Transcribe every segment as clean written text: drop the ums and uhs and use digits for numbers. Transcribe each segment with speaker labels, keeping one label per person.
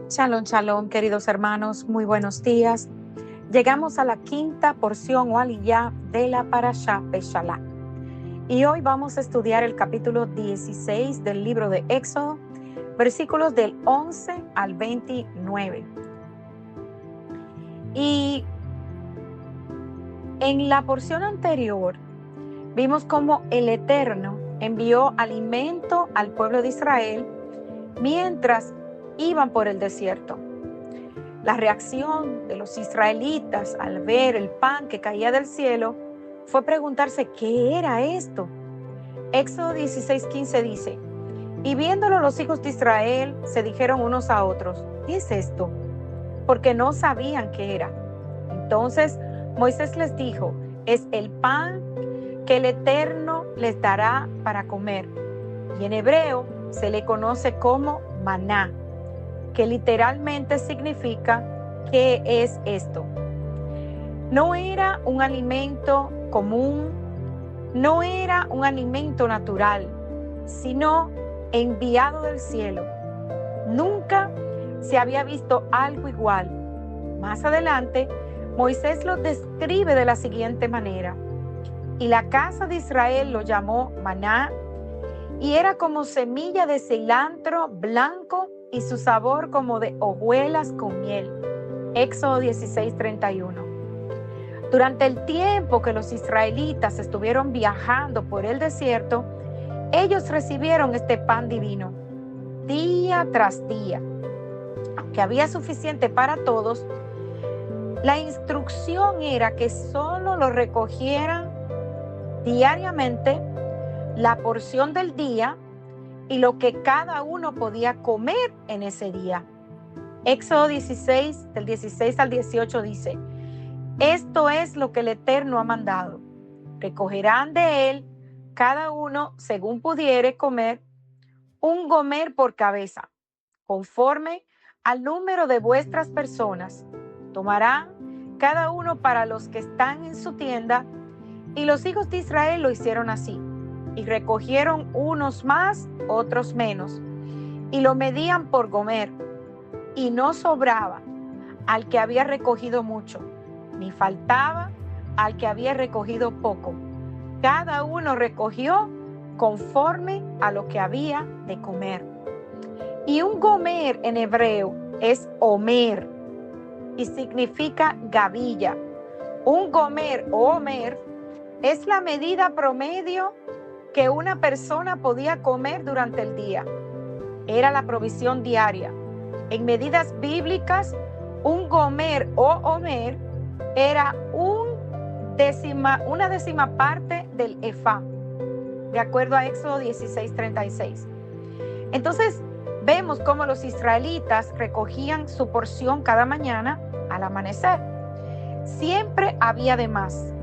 Speaker 1: Shalom, shalom, queridos hermanos, muy buenos días. Llegamos a la quinta porción o aliyá de la Parashá Beshalach. Y hoy vamos a estudiar el capítulo 16 del libro de Éxodo, versículos del 11 al 29. Y en la porción anterior vimos cómo el Eterno envió alimento al pueblo de Israel mientras iban por el desierto. La reacción de los israelitas al ver el pan que caía del cielo fue preguntarse ¿qué era esto? Éxodo 16:15 dice: y viéndolo los hijos de Israel se dijeron unos a otros: ¿qué es esto? Porque no sabían qué era. Entonces Moisés les dijo: es el pan que el Eterno les dará para comer. Y en hebreo se le conoce como maná, que literalmente significa ¿qué es esto? No era un alimento común, no era un alimento natural, sino enviado del cielo. Nunca se había visto algo igual. Más adelante, Moisés lo describe de la siguiente manera: y la casa de Israel lo llamó maná, y era como semilla de cilantro blanco y su sabor como de hojuelas con miel. Éxodo 16:31. Durante el tiempo que los israelitas estuvieron viajando por el desierto, ellos recibieron este pan divino día tras día. Aunque había suficiente para todos, la instrucción era que solo lo recogieran diariamente, la porción del día y lo que cada uno podía comer en ese día. Éxodo 16, del 16 al 18 dice: esto es lo que el Eterno ha mandado. Recogerán de él, cada uno según pudiere comer, un gomer por cabeza, conforme al número de vuestras personas. Tomarán cada uno para los que están en su tienda. Y los hijos de Israel lo hicieron así. Y recogieron unos más, otros menos. Y lo medían por gomer. Y no sobraba al que había recogido mucho, ni faltaba al que había recogido poco. Cada uno recogió conforme a lo que había de comer. Y un gomer en hebreo es omer y significa gavilla. Un gomer o omer es la medida promedio que una persona podía comer durante el día. Era la provisión diaria. En medidas bíblicas, un gomer o omer era una décima parte del efá, de acuerdo a Éxodo 16:36. Entonces, vemos cómo los israelitas recogían su porción cada mañana al amanecer. Siempre había de más,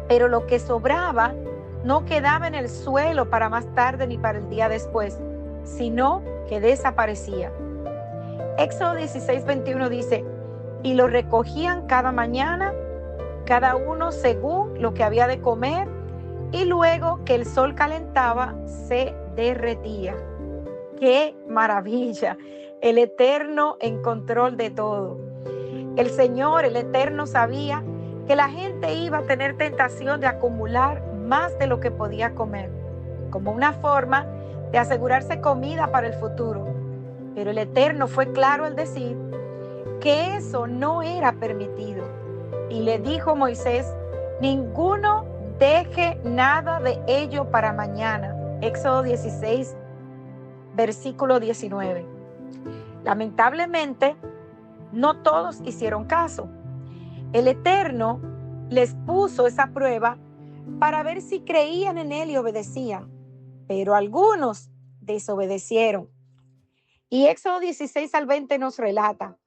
Speaker 1: pero lo que sobraba no quedaba en el suelo para más tarde ni para el día después, sino que desaparecía. Éxodo 16:21 dice: y lo recogían cada mañana, cada uno según lo que había de comer, y luego que el sol calentaba, se derretía. ¡Qué maravilla! El Eterno en control de todo. El Señor, el Eterno, sabía que la gente iba a tener tentación de acumular más de lo que podía comer, como una forma de asegurarse comida para el futuro. Pero el Eterno fue claro al decir que eso no era permitido. Y le dijo a Moisés: ninguno deje nada de ello para mañana. Éxodo 16, versículo 19. Lamentablemente, no todos hicieron caso. El Eterno les puso esa prueba para ver si creían en él y obedecían. Pero algunos desobedecieron. Y Éxodo 16 al 20 nos relata: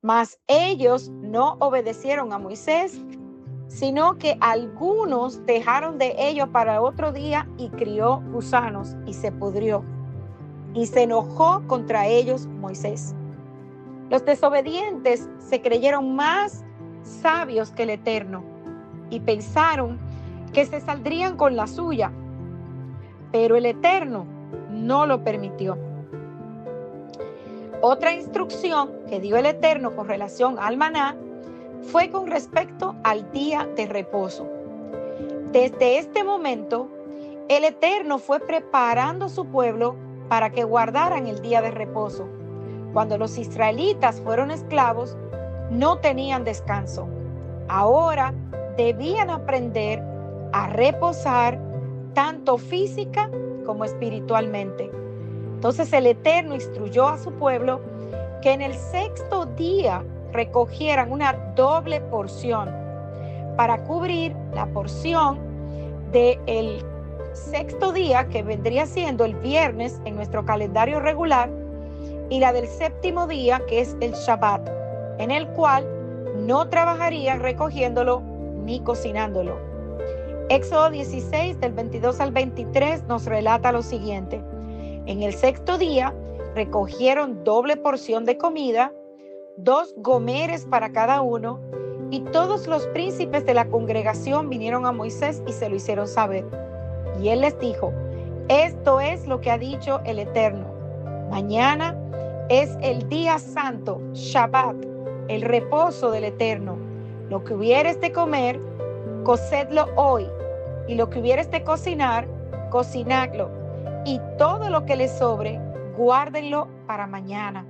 Speaker 1: mas ellos no obedecieron a Moisés, sino que algunos dejaron de ello para otro día y crió gusanos y se pudrió. Y se enojó contra ellos Moisés. Los desobedientes se creyeron más sabios que el Eterno y pensaron que se saldrían con la suya, pero el Eterno no lo permitió. Otra instrucción que dio el Eterno con relación al maná fue con respecto al día de reposo. Desde este momento, el Eterno fue preparando a su pueblo para que guardaran el día de reposo. Cuando los israelitas fueron esclavos, no tenían descanso. Ahora debían aprender a reposar tanto física como espiritualmente. Entonces el Eterno instruyó a su pueblo que en el sexto día recogieran una doble porción para cubrir la porción del sexto día, que vendría siendo el viernes en nuestro calendario regular, y la del séptimo día, que es el Shabbat, en el cual no trabajarían recogiéndolo ni cocinándolo. Éxodo 16, del 22 al 23, nos relata lo siguiente. En el sexto día recogieron doble porción de comida, 2 gomeres para cada uno, y todos los príncipes de la congregación vinieron a Moisés y se lo hicieron saber. Y él les dijo: esto es lo que ha dicho el Eterno. Mañana es el día santo, Shabbat, el reposo del Eterno. Lo que hubieres de comer, cocedlo hoy, y lo que hubieres de cocinar, cocinadlo, y todo lo que les sobre, guárdenlo para mañana.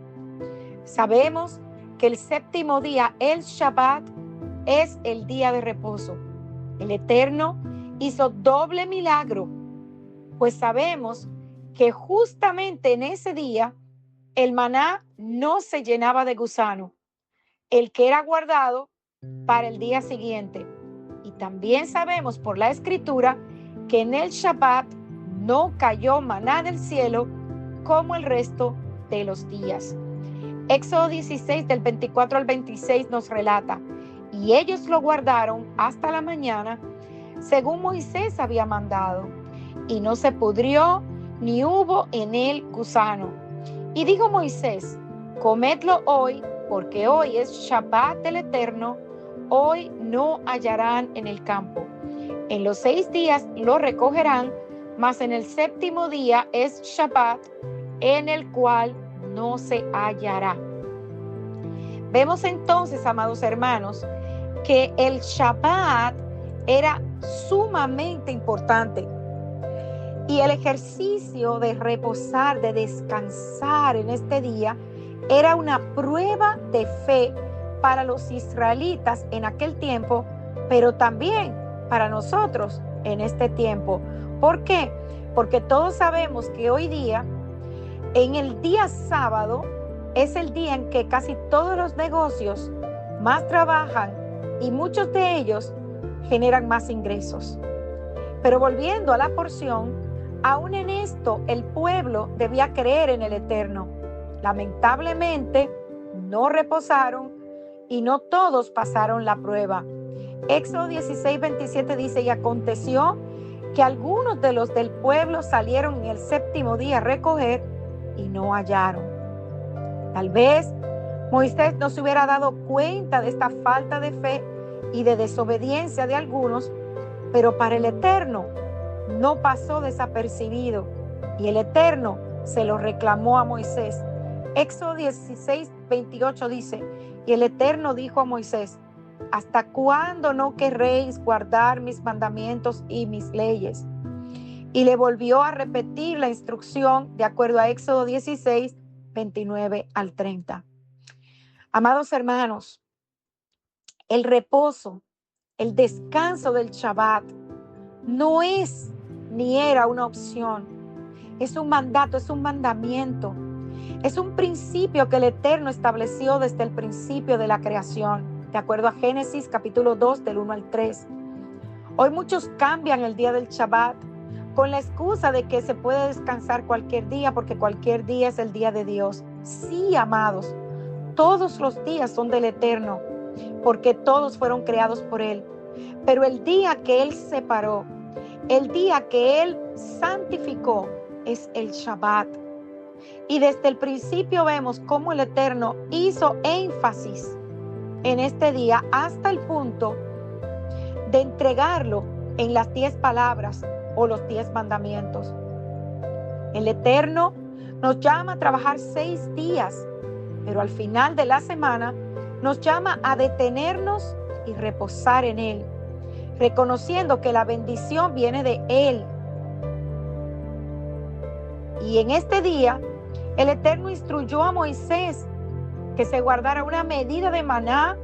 Speaker 1: Sabemos que el séptimo día, el Shabbat, es el día de reposo. El Eterno hizo doble milagro, pues sabemos que justamente en ese día el maná no se llenaba de gusano, el que era guardado para el día siguiente. Y también sabemos por la Escritura que en el Shabbat no cayó maná del cielo como el resto de los días. Éxodo 16, del 24 al 26 nos relata: y ellos lo guardaron hasta la mañana, según Moisés había mandado, y no se pudrió ni hubo en él gusano. Y dijo Moisés: comedlo hoy, porque hoy es Shabbat del Eterno, hoy no hallarán en el campo. En los 6 días lo recogerán, mas en el séptimo día es Shabbat, en el cual no se hallará. Vemos entonces, amados hermanos, que el Shabbat era sumamente importante. Y el ejercicio de reposar, de descansar en este día, era una prueba de fe para los israelitas en aquel tiempo, pero también para nosotros en este tiempo. ¿Por qué? Porque todos sabemos que hoy día, en el día sábado, es el día en que casi todos los negocios más trabajan y muchos de ellos generan más ingresos. Pero volviendo a la porción, aún en esto el pueblo debía creer en el Eterno. Lamentablemente no reposaron y no todos pasaron la prueba. Éxodo 16, 27 dice: y aconteció que algunos de los del pueblo salieron en el séptimo día a recoger y no hallaron. Tal vez Moisés no se hubiera dado cuenta de esta falta de fe y de desobediencia de algunos, pero para el Eterno no pasó desapercibido, y el Eterno se lo reclamó a Moisés. Éxodo 16, 28 dice: y el Eterno dijo a Moisés: ¿hasta cuándo no querréis guardar mis mandamientos y mis leyes? Y le volvió a repetir la instrucción de acuerdo a Éxodo 16, 29 al 30. Amados hermanos, el reposo, el descanso del Shabbat no es ni era una opción. Es un mandato, es un mandamiento. Es un principio que el Eterno estableció desde el principio de la creación, de acuerdo a Génesis capítulo 2 del 1 al 3. Hoy muchos cambian el día del Shabbat con la excusa de que se puede descansar cualquier día porque cualquier día es el día de Dios. Sí, amados, todos los días son del Eterno porque todos fueron creados por Él. Pero el día que Él separó, el día que Él santificó, es el Shabbat. Y desde el principio vemos cómo el Eterno hizo énfasis en este día hasta el punto de entregarlo en las 10 palabras o los 10 mandamientos. El Eterno Nos llama a trabajar 6 días, pero al final de la semana nos llama a detenernos y reposar en Él, reconociendo que la bendición viene de Él. Y en este día, el Eterno instruyó a Moisés que se guardara una medida de maná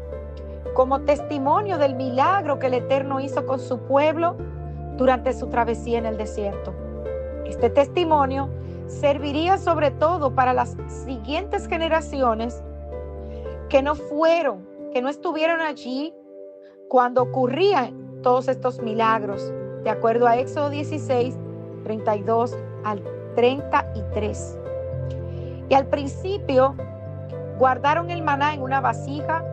Speaker 1: como testimonio del milagro que el Eterno hizo con su pueblo durante su travesía en el desierto. Este testimonio serviría sobre todo para las siguientes generaciones que no estuvieron allí cuando ocurrían todos estos milagros, de acuerdo a Éxodo 16, 32 al 33. Y al principio guardaron el maná en una vasija,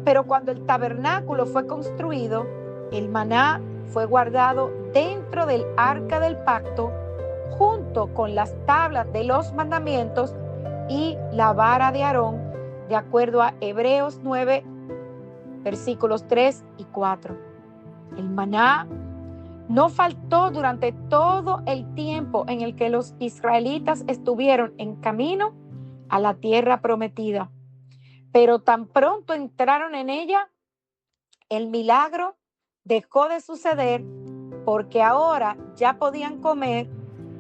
Speaker 1: pero cuando el tabernáculo fue construido, el maná fue guardado dentro del arca del pacto, junto con las tablas de los mandamientos y la vara de Aarón, de acuerdo a Hebreos 9, versículos 3 y 4. El maná no faltó durante todo el tiempo en el que los israelitas estuvieron en camino a la tierra prometida. Pero tan pronto entraron en ella, el milagro dejó de suceder porque ahora ya podían comer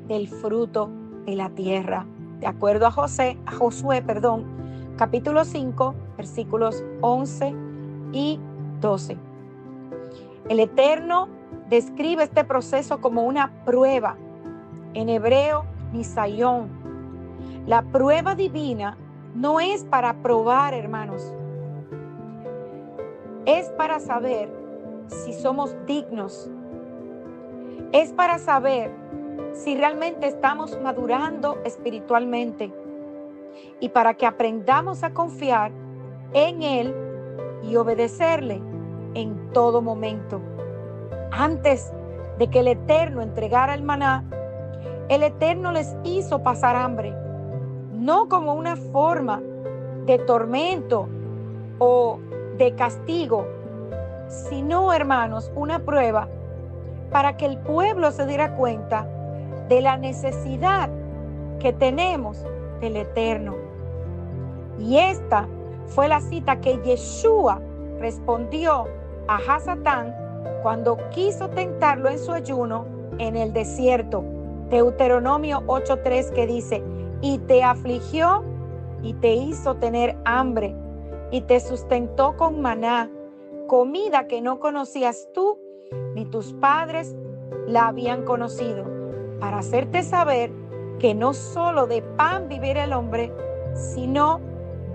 Speaker 1: del fruto de la tierra. De acuerdo a Josué, capítulo 5, versículos 11 y 12. El Eterno describe este proceso como una prueba. En hebreo, nisayón. La prueba divina no es para probar, hermanos. Es para saber si somos dignos. Es para saber si realmente estamos madurando espiritualmente y para que aprendamos a confiar en Él y obedecerle en todo momento. Antes de que el Eterno entregara el maná, el Eterno les hizo pasar hambre, no como una forma de tormento o de castigo, sino, hermanos, una prueba para que el pueblo se diera cuenta de la necesidad que tenemos del Eterno. Y esta fue la cita que Yeshua respondió a Hasatán cuando quiso tentarlo en su ayuno en el desierto. Deuteronomio 8:3, que dice: y te afligió y te hizo tener hambre y te sustentó con maná, comida que no conocías tú ni tus padres la habían conocido, para hacerte saber que no solo de pan vivirá el hombre, sino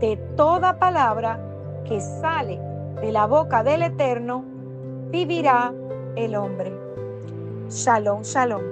Speaker 1: de toda palabra que sale de la boca del Eterno, vivirá el hombre. Shalom, shalom.